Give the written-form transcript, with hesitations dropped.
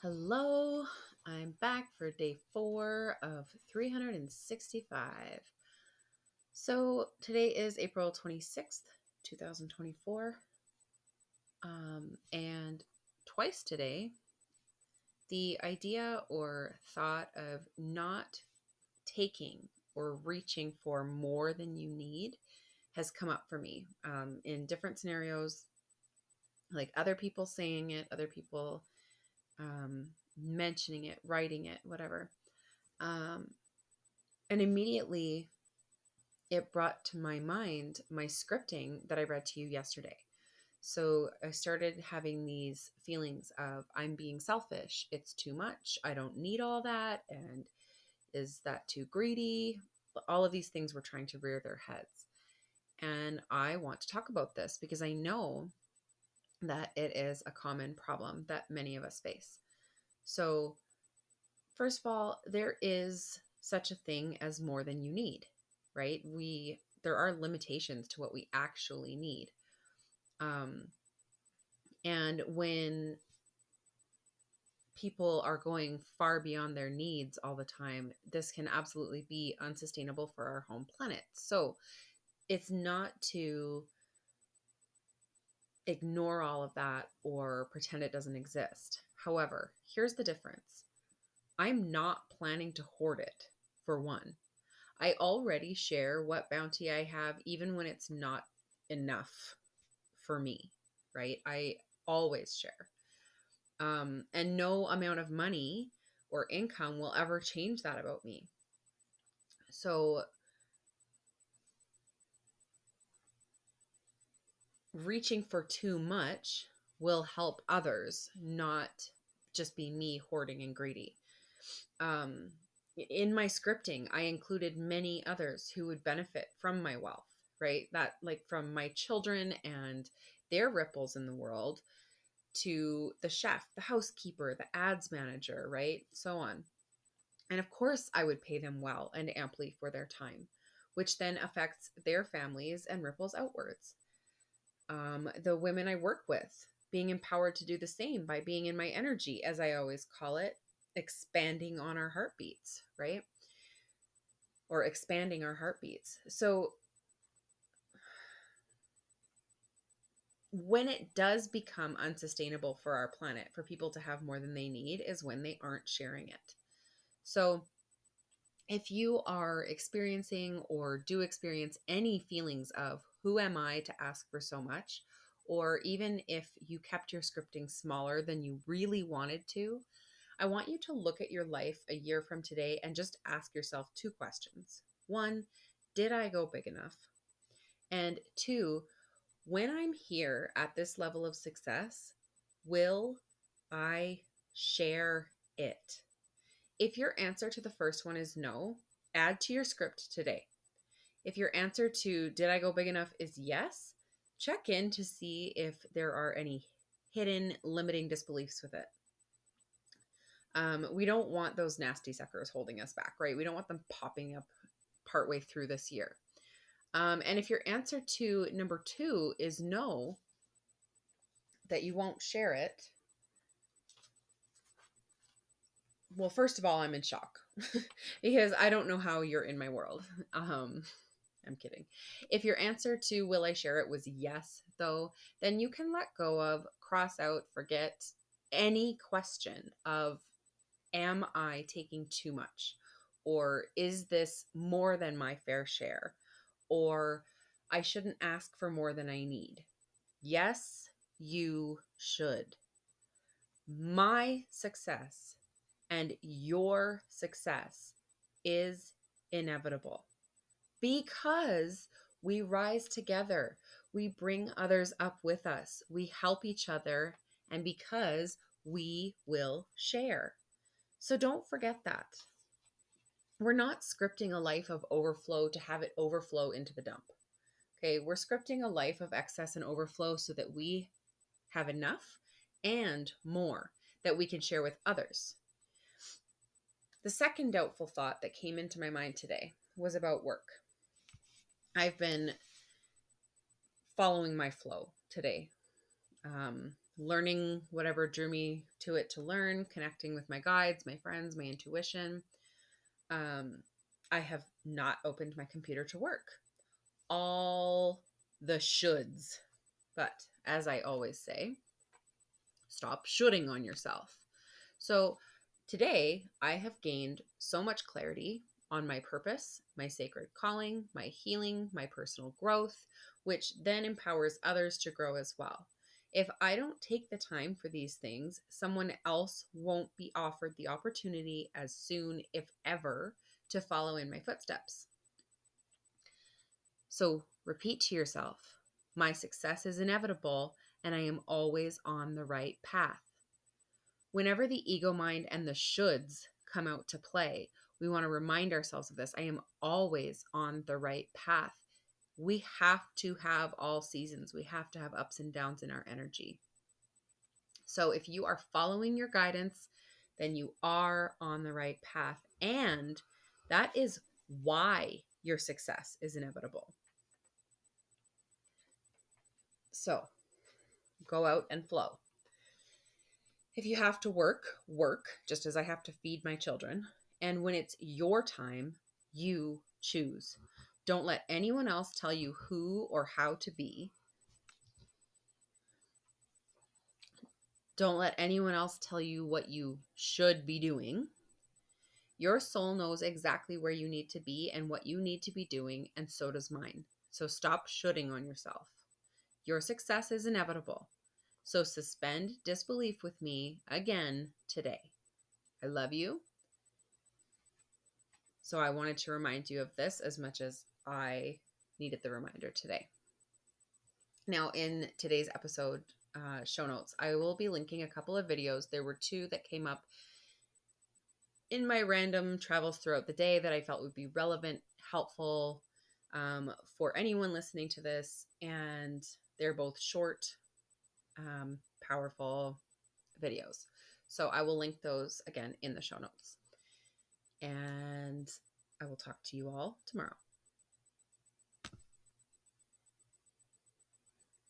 Hello, I'm back for day 4 of 365. So today is April 26th, 2024. And twice today, the idea or thought of not taking or reaching for more than you need has come up for me in different scenarios, like other people saying it, other people um, mentioning it, writing it, whatever. Um, and immediately it brought to my mind my scripting that I read to you yesterday. So I started having these feelings of I'm being selfish. It's too much. I don't need all that. And is that too greedy? All of these things were trying to rear their heads. And I want to talk about this because I know that it is a common problem that many of us face. So, first of all, there is such a thing as more than you need, right? There are limitations to what we actually need. Um, and when people are going far beyond their needs all the time, this can absolutely be unsustainable for our home planet. So it's not to ignore all of that or pretend it doesn't exist. However, here's the difference. I'm not planning to hoard it, for one. I already share what bounty I have, even when it's not enough for me, right? I always share. And no amount of money or income will ever change that about me. So reaching for too much will help others, not just be me hoarding and greedy. Um, in my scripting, I included many others who would benefit from my wealth, right? That, like, from my children and their ripples in the world to the chef, the housekeeper, the ads manager, right? So on. And of course, I would pay them well and amply for their time, which then affects their families and ripples outwards. The women I work with, being empowered to do the same by being in my energy, as I always call it, expanding on our heartbeats, right? Or expanding our heartbeats. So when it does become unsustainable for our planet, for people to have more than they need, is when they aren't sharing it. So if you are experiencing or do experience any feelings of who am I to ask for so much, or even if you kept your scripting smaller than you really wanted to, I want you to look at your life a year from today and just ask yourself two questions. One, did I go big enough? And two, when I'm here at this level of success, will I share it? If your answer to the first one is no, add to your script today. If your answer to did I go big enough is yes, check in to see if there are any hidden limiting disbeliefs with it. We don't want those nasty suckers holding us back, right? We don't want them popping up partway through this year. And if your answer to number 2 is no, that you won't share it, well, first of all, I'm in shock because I don't know how you're in my world. I'm kidding. If your answer to will I share it was yes, though, then you can let go of, cross out, forget any question of am I taking too much? Or is this more than my fair share? Or I shouldn't ask for more than I need. Yes, you should. My success and your success is inevitable because we rise together. We bring others up with us. We help each other, and because we will share. So don't forget that. We're not scripting a life of overflow to have it overflow into the dump. Okay, we're scripting a life of excess and overflow so that we have enough and more that we can share with others. The second doubtful thought that came into my mind today was about work. I've been following my flow today. learning whatever drew me to it to learn, connecting with my guides, my friends, my intuition. I have not opened my computer to work. All the shoulds. But as I always say, stop shoulding on yourself. So today I have gained so much clarity on my purpose, my sacred calling, my healing, my personal growth, which then empowers others to grow as well. If I don't take the time for these things, someone else won't be offered the opportunity as soon, if ever, to follow in my footsteps. So repeat to yourself, my success is inevitable and I am always on the right path. Whenever the ego mind and the shoulds come out to play, we want to remind ourselves of this. I am always on the right path. We have to have all seasons. We have to have ups and downs in our energy. So if you are following your guidance, then you are on the right path. And that is why your success is inevitable. So go out and flow. If you have to work, work, just as I have to feed my children. And when it's your time, you choose. Don't let anyone else tell you who or how to be. Don't let anyone else tell you what you should be doing. Your soul knows exactly where you need to be and what you need to be doing, and so does mine. So stop shoulding on yourself. Your success is inevitable. So suspend disbelief with me again today. I love you. So I wanted to remind you of this as much as I needed the reminder today. Now, in today's episode show notes, I will be linking a couple of videos. There were two that came up in my random travels throughout the day that I felt would be relevant, helpful for anyone listening to this. And they're both short, powerful videos. So I will link those again in the show notes. And I will talk to you all tomorrow.